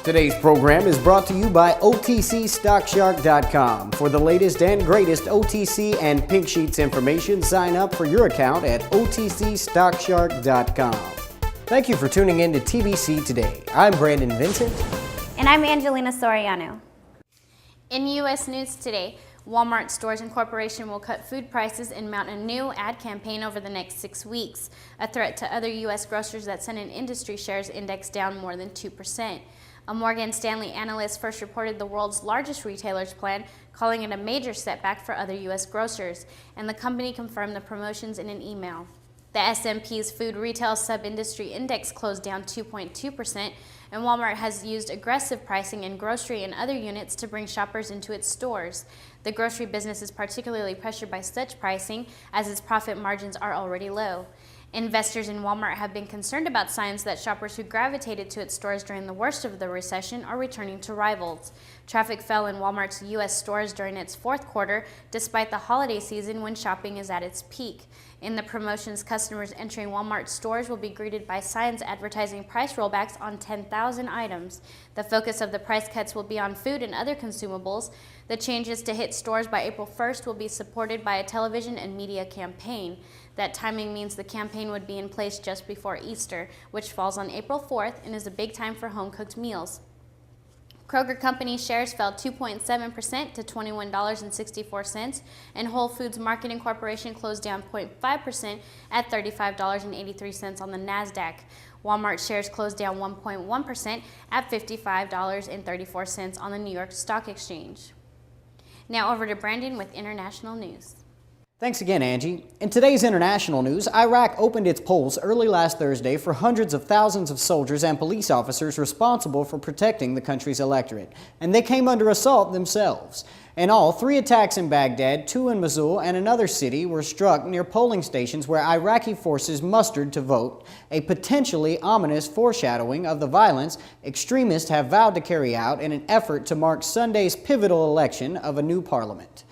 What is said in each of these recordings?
Today's program is brought to you by OTCStockShark.com. For the latest and greatest OTC and Pink Sheets information, sign up for your account at OTCStockShark.com. Thank you for tuning in to TBC Today. I'm Brandon Vincent. And I'm Angelina Soriano. In U.S. News today, Walmart Stores Incorporation will cut food prices and mount a new ad campaign over the next 6 weeks, a threat to other U.S. grocers that sent an industry shares index down more than 2%. A Morgan Stanley analyst first reported the world's largest retailer's plan, calling it a major setback for other U.S. grocers, and the company confirmed the promotions in an email. The S&P's food retail sub-industry index closed down 2.2%, and Walmart has used aggressive pricing in grocery and other units to bring shoppers into its stores. The grocery business is particularly pressured by such pricing, as its profit margins are already low. Investors in Walmart have been concerned about signs that shoppers who gravitated to its stores during the worst of the recession are returning to rivals. Traffic fell in Walmart's U.S. stores during its fourth quarter, despite the holiday season when shopping is at its peak. In the promotions, customers entering Walmart stores will be greeted by signs advertising price rollbacks on 10,000 items. The focus of the price cuts will be on food and other consumables. The changes to hit stores by April 1st will be supported by a television and media campaign. That timing means the campaign would be in place just before Easter, which falls on April 4th and is a big time for home-cooked meals. Kroger Company shares fell 2.7% to $21.64, and Whole Foods Market Incorporation closed down 0.5% at $35.83 on the NASDAQ. Walmart shares closed down 1.1% at $55.34 on the New York Stock Exchange. Now over to Brandon with international news. Thanks again, Angie. In today's international news, Iraq opened its polls early last Thursday for hundreds of thousands of soldiers and police officers responsible for protecting the country's electorate, and they came under assault themselves. In all, 3 attacks in Baghdad, 2 in Mosul, and another city were struck near polling stations where Iraqi forces mustered to vote, a potentially ominous foreshadowing of the violence extremists have vowed to carry out in an effort to mark Sunday's pivotal election of a new parliament.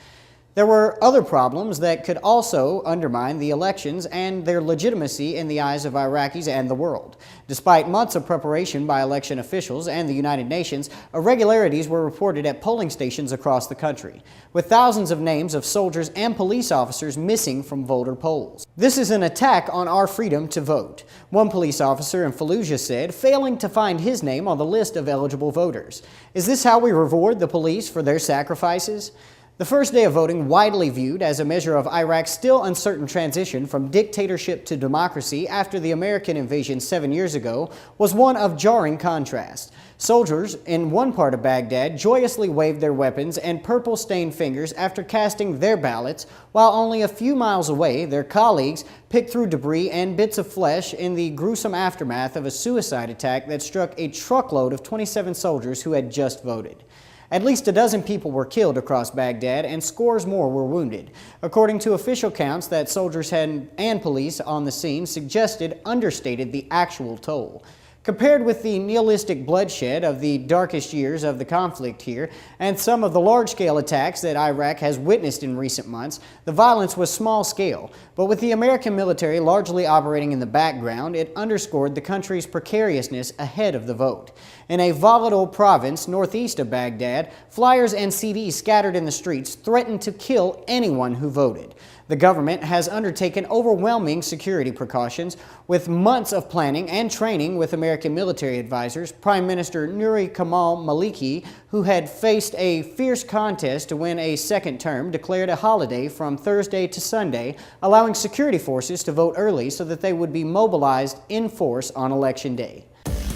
There were other problems that could also undermine the elections and their legitimacy in the eyes of Iraqis and the world. Despite months of preparation by election officials and the United Nations, irregularities were reported at polling stations across the country, with thousands of names of soldiers and police officers missing from voter polls. This is an attack on our freedom to vote, one police officer in Fallujah said, failing to find his name on the list of eligible voters. Is this how we reward the police for their sacrifices? The first day of voting, widely viewed as a measure of Iraq's still uncertain transition from dictatorship to democracy after the American invasion 7 years ago, was one of jarring contrast. Soldiers in one part of Baghdad joyously waved their weapons and purple-stained fingers after casting their ballots, while only a few miles away, their colleagues picked through debris and bits of flesh in the gruesome aftermath of a suicide attack that struck a truckload of 27 soldiers who had just voted. At least a dozen people were killed across Baghdad and scores more were wounded, according to official counts that soldiers and police on the scene suggested understated the actual toll. Compared with the nihilistic bloodshed of the darkest years of the conflict here and some of the large-scale attacks that Iraq has witnessed in recent months, the violence was small-scale. But with the American military largely operating in the background, it underscored the country's precariousness ahead of the vote. In a volatile province northeast of Baghdad, flyers and CDs scattered in the streets threatened to kill anyone who voted. The government has undertaken overwhelming security precautions with months of planning and training with American military advisors. Prime Minister Nouri Kamal Maliki, who had faced a fierce contest to win a second term, declared a holiday from Thursday to Sunday, allowing security forces to vote early so that they would be mobilized in force on Election Day.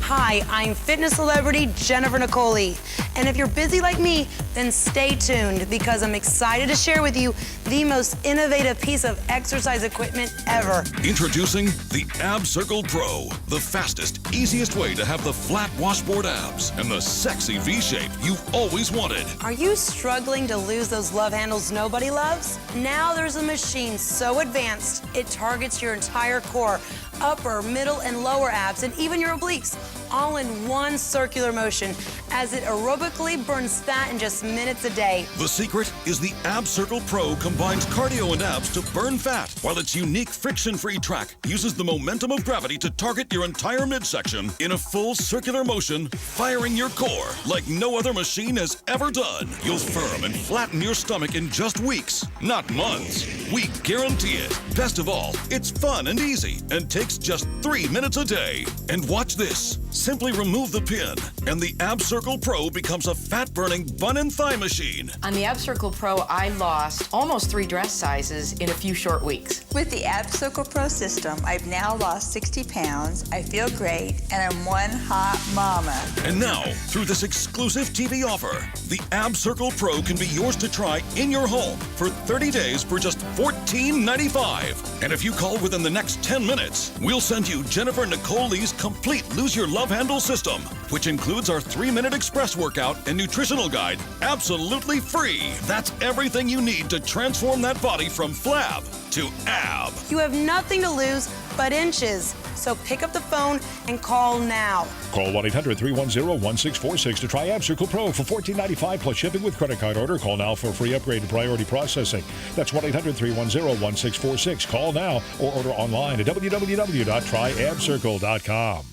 Hi, I'm fitness celebrity Jennifer Nicoli. And if you're busy like me, then stay tuned because I'm excited to share with you the most innovative piece of exercise equipment ever. Introducing the Ab Circle Pro, the fastest, easiest way to have the flat washboard abs and the sexy V shape you've always wanted. Are you struggling to lose those love handles nobody loves? Now there's a machine so advanced, it targets your entire core, upper, middle, and lower abs, and even your obliques. all in one circular motion as it aerobically burns fat in just minutes a day. The secret is the Ab Circle Pro combines cardio and abs to burn fat, while its unique friction-free track uses the momentum of gravity to target your entire midsection in a full circular motion, firing your core like no other machine has ever done. You'll firm and flatten your stomach in just weeks, not months. We guarantee it. Best of all, it's fun and easy and takes just 3 minutes a day. And watch this. Simply remove the pin, and the Ab Circle Pro becomes a fat-burning bun and thigh machine. On the Ab Circle Pro, I lost almost 3 dress sizes in a few short weeks. With the Ab Circle Pro system, I've now lost 60 pounds, I feel great, and I'm one hot mama. And now, through this exclusive TV offer, the Ab Circle Pro can be yours to try in your home for 30 days for just $14.95. And if you call within the next 10 minutes, we'll send you Jennifer Nicole Lee's complete Lose Your Love Handle system, which includes our 3-minute express workout and nutritional guide, absolutely free. That's everything you need to transform that body from flab to ab. You have nothing to lose but inches. So pick up the phone and call now. Call 1-800-310-1646 to try Ab Circle Pro for $14.95 plus shipping with credit card order. Call now for free upgrade and priority processing. That's 1-800-310-1646. Call now or order online at www.tryabcircle.com.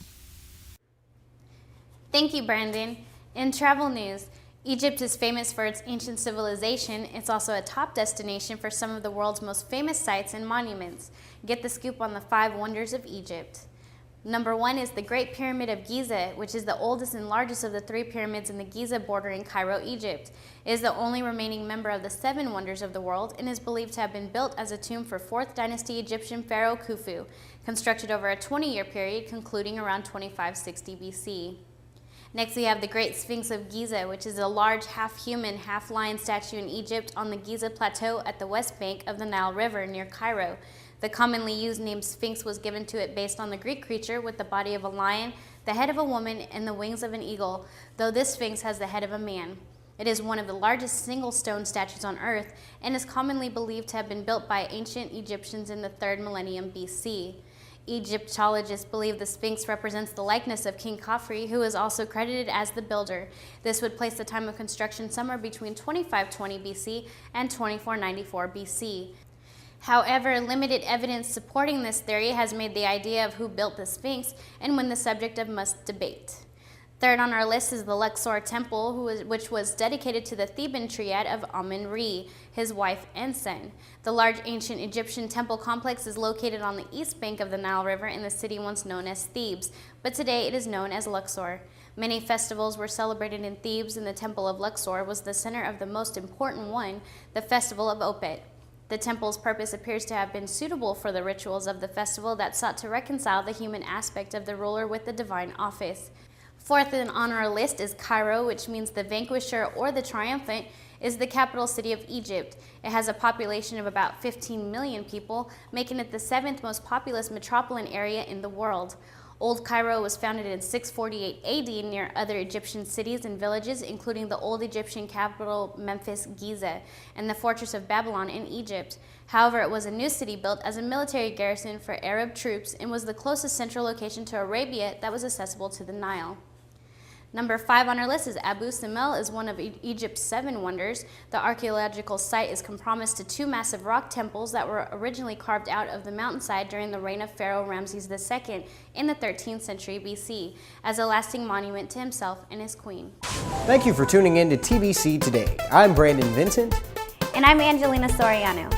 Thank you, Brandon. In travel news, Egypt is famous for its ancient civilization. It's also a top destination for some of the world's most famous sites and monuments. Get the scoop on the 5 wonders of Egypt. Number 1 is the Great Pyramid of Giza, which is the oldest and largest of the 3 pyramids in the Giza border in Cairo, Egypt. It is the only remaining member of the 7 wonders of the world and is believed to have been built as a tomb for 4th dynasty Egyptian pharaoh Khufu, constructed over a 20-year period concluding around 2560 BC. Next, we have the Great Sphinx of Giza, which is a large half-human, half-lion statue in Egypt on the Giza Plateau at the west bank of the Nile River near Cairo. The commonly used name Sphinx was given to it based on the Greek creature with the body of a lion, the head of a woman, and the wings of an eagle, though this Sphinx has the head of a man. It is one of the largest single stone statues on Earth and is commonly believed to have been built by ancient Egyptians in the 3rd millennium BC. Egyptologists believe the Sphinx represents the likeness of King Khafre, who is also credited as the builder. This would place the time of construction somewhere between 2520 BC and 2494 BC. However, limited evidence supporting this theory has made the idea of who built the Sphinx and when the subject of much debate. Third on our list is the Luxor Temple, which was dedicated to the Theban triad of Amun-Re, his wife and son. The large ancient Egyptian temple complex is located on the east bank of the Nile River in the city once known as Thebes, but today it is known as Luxor. Many festivals were celebrated in Thebes, and the Temple of Luxor was the center of the most important one, the Festival of Opet. The temple's purpose appears to have been suitable for the rituals of the festival that sought to reconcile the human aspect of the ruler with the divine office. Fourth on our list is Cairo, which means the vanquisher or the triumphant, is the capital city of Egypt. It has a population of about 15 million people, making it the 7th most populous metropolitan area in the world. Old Cairo was founded in 648 AD near other Egyptian cities and villages, including the old Egyptian capital Memphis, Giza, and the fortress of Babylon in Egypt. However, it was a new city built as a military garrison for Arab troops and was the closest central location to Arabia that was accessible to the Nile. Number 5 on our list is Abu Simbel, is one of Egypt's 7 wonders. The archaeological site is compromised to 2 massive rock temples that were originally carved out of the mountainside during the reign of Pharaoh Ramses II in the 13th century BC, as a lasting monument to himself and his queen. Thank you for tuning in to TBC Today. I'm Brandon Vincent. And I'm Angelina Soriano.